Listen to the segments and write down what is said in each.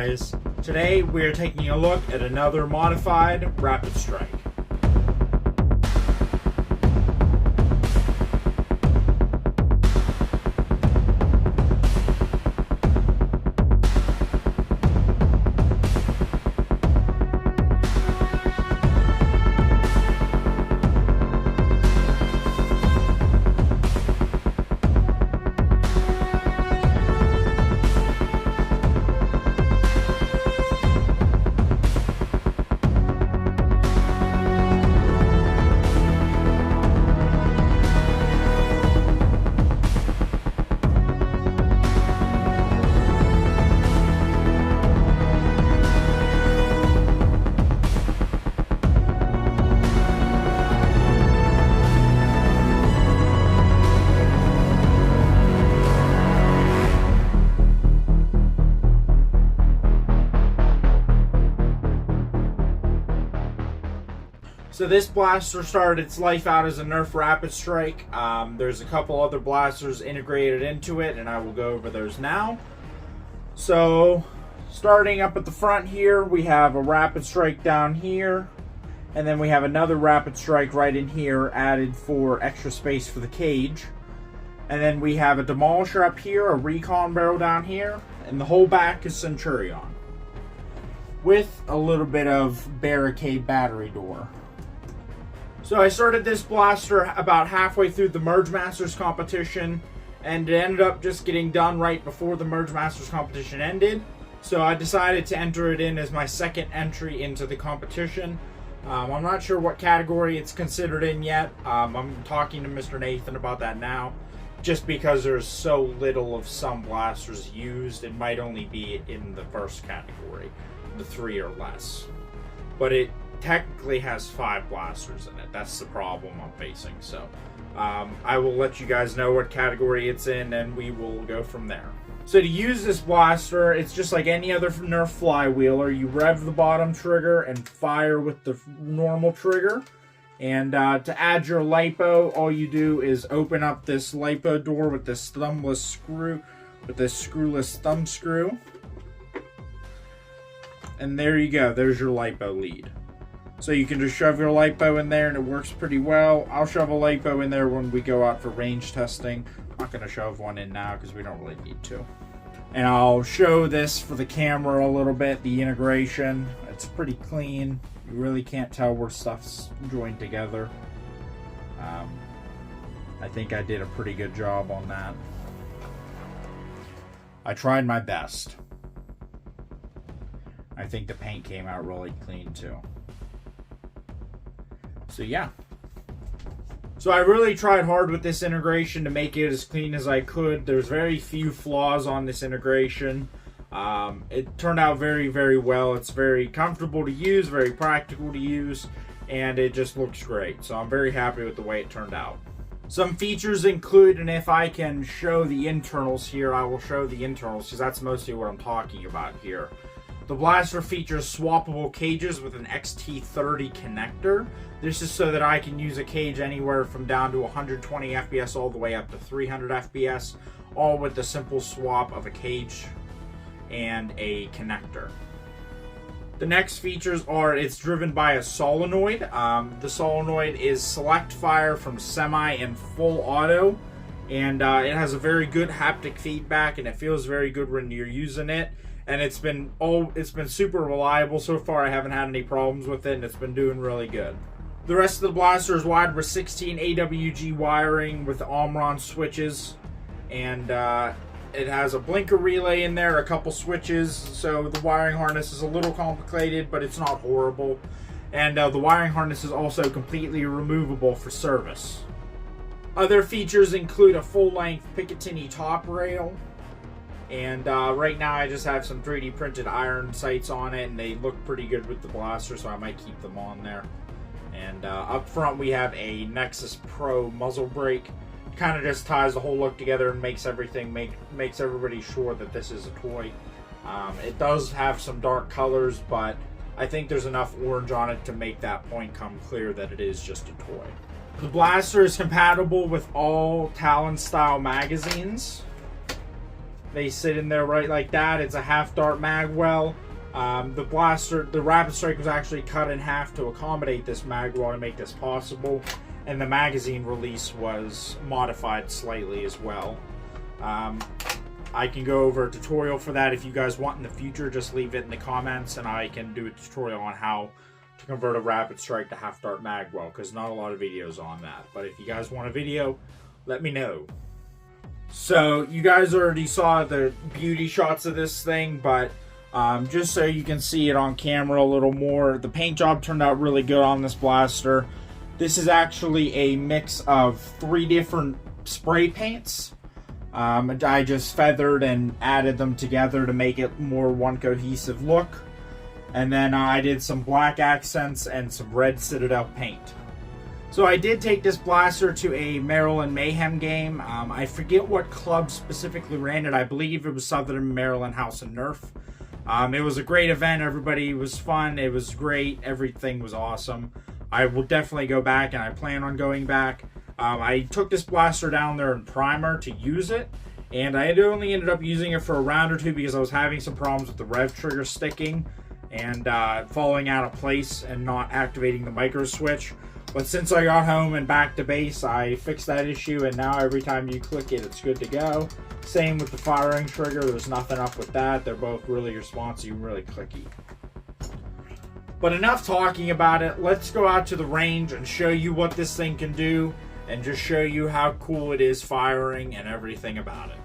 guys, today we are taking a look at another modified Rapidstrike. So this blaster started its life out as a Nerf Rapidstrike. There's a couple other blasters integrated into it, and I will go over those now. So, starting up at the front here, we have a Rapidstrike down here, and then we have another Rapidstrike right in here added for extra space for the cage. And then we have a Demolisher up here, a Recon barrel down here, and the whole back is Centurion, with a little bit of barricade battery door. So I started this blaster about halfway through the Merge Masters competition, and it ended up just getting done right before the Merge Masters competition ended. So I decided to enter it in as my second entry into the competition. I'm not sure what category it's considered in yet. I'm talking to Mr. Nathan about that now. Just because there's so little of some blasters used, it might only be in the first category, the 3 or less. But it technically has 5 blasters in it. That's the problem I'm facing. So I will let you guys know what category it's in, and we will go from there. So to use this blaster, it's just like any other Nerf flywheeler. You rev the bottom trigger and fire with the normal trigger. And to add your LiPo, all you do is open up this LiPo door with this thumbless screw, with this screwless thumb screw. And there you go. There's your LiPo lead. So you can just shove your LiPo in there and it works pretty well. I'll shove a LiPo in there when we go out for range testing. I'm not going to shove one in now because we don't really need to. And I'll show this for the camera a little bit, the integration. It's pretty clean. You really can't tell where stuff's joined together. I think I did a pretty good job on that. I tried my best. I think the paint came out really clean too. So yeah. So I really tried hard with this integration to make it as clean as I could. There's very few flaws on this integration. It turned out very, very well. It's very comfortable to use, very practical to use, and it just looks great. So I'm very happy with the way it turned out. Some features include, and if I can show the internals here, I will show the internals because that's mostly what I'm talking about here. The blaster features swappable cages with an XT30 connector. This is so that I can use a cage anywhere from down to 120 FPS all the way up to 300 FPS, all with the simple swap of a cage and a connector. The next features are it's driven by a solenoid. The solenoid is select fire from semi and full auto, and it has a very good haptic feedback and it feels very good when you're using it. And it's been super reliable so far. I haven't had any problems with it, and it's been doing really good. The rest of the blaster is wired with 16 AWG wiring with Omron switches, and it has a blinker relay in there, a couple switches, so the wiring harness is a little complicated, but it's not horrible. And the wiring harness is also completely removable for service. Other features include a full-length Picatinny top rail. And right now I just have some 3D printed iron sights on it, and they look pretty good with the blaster, so I might keep them on there. And up front we have a Nexus Pro muzzle brake. Kind of just ties the whole look together and makes everybody sure that this is a toy. It does have some dark colors, but I think there's enough orange on it to make that point come clear that it is just a toy. The blaster is compatible with all Talon style magazines. They sit in there right like that. It's a half dart magwell. The blaster, the Rapidstrike was actually cut in half to accommodate this magwell to make this possible, and the magazine release was modified slightly as well. I can go over a tutorial for that if you guys want in the future. Just leave it in the comments and I can do a tutorial on how to convert a Rapidstrike to half dart magwell, because not a lot of videos on that. But if you guys want a video, let me know. So you guys already saw the beauty shots of this thing, but just so you can see it on camera a little more, the paint job turned out really good on this blaster. This is actually a mix of 3 different spray paints. I just feathered and added them together to make it more one cohesive look. And then I did some black accents and some red Citadel paint. So I did take this blaster to a Maryland Mayhem game. I forget what club specifically ran it. I believe it was Southern Maryland House of Nerf. It was a great event. Everybody was fun. It was great. Everything was awesome. I will definitely go back, and I plan on going back. I took this blaster down there in primer to use it, and I only ended up using it for a round or 2 because I was having some problems with the rev trigger sticking and falling out of place and not activating the micro switch. But since I got home and back to base, I fixed that issue, and now every time you click it, it's good to go. Same with the firing trigger. There's nothing up with that. They're both really responsive and really clicky. But enough talking about it. Let's go out to the range and show you what this thing can do, and just show you how cool it is firing and everything about it.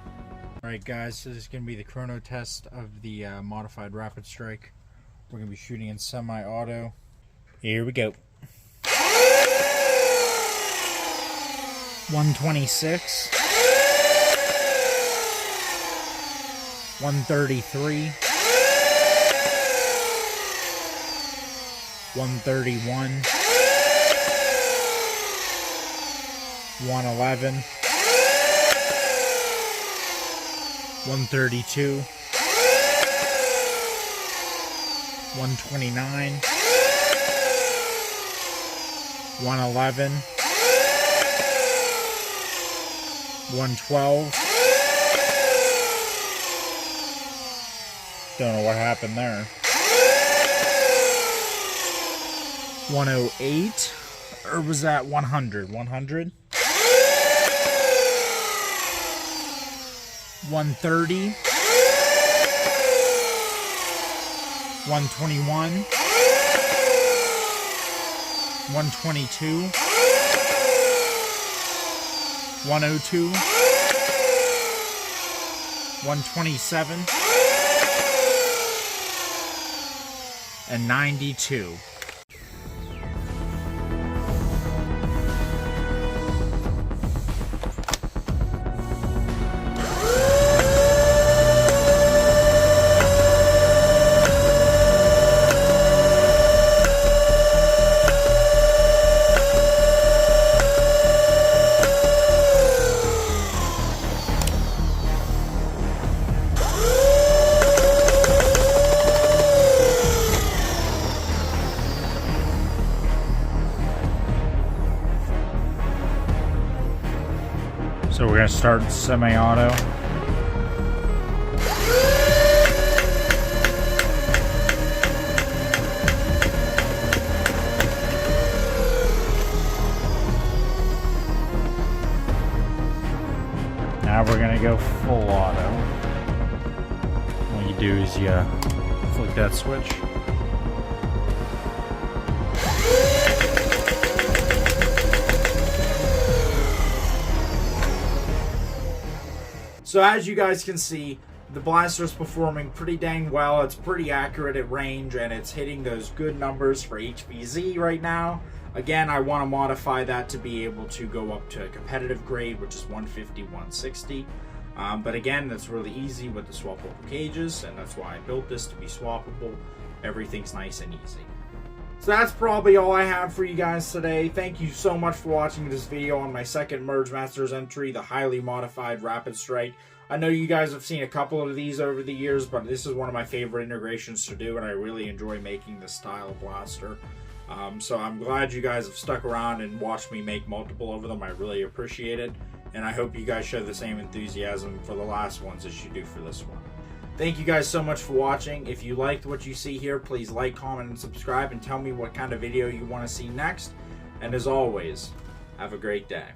Alright guys, so this is going to be the chrono test of the modified Rapidstrike. We're going to be shooting in semi-auto. Here we go. 126. 133. 131. 111, 132, 129, 111, 112. Don't know what happened there. 108, or was that 100? 100? 130, 121, 122, 102, 127, and 92. So we're going to start semi-auto. Now we're going to go full auto. All you do is you flick that switch. So as you guys can see, the blaster is performing pretty dang well. It's pretty accurate at range, and it's hitting those good numbers for HVZ right now. Again, I want to modify that to be able to go up to a competitive grade, which is 150, 160. But again, that's really easy with the swappable cages, and that's why I built this to be swappable. Everything's nice and easy. So that's probably all I have for you guys today. Thank you so much for watching this video on my second Merge Masters entry, the highly modified Rapidstrike. I know you guys have seen a couple of these over the years, but this is one of my favorite integrations to do, and I really enjoy making this style of blaster. So I'm glad you guys have stuck around and watched me make multiple of them. I really appreciate it. and I hope you guys show the same enthusiasm for the last ones as you do for this one. Thank you guys so much for watching. If you liked what you see here, please like, comment, and subscribe, and tell me what kind of video you want to see next. And as always, have a great day.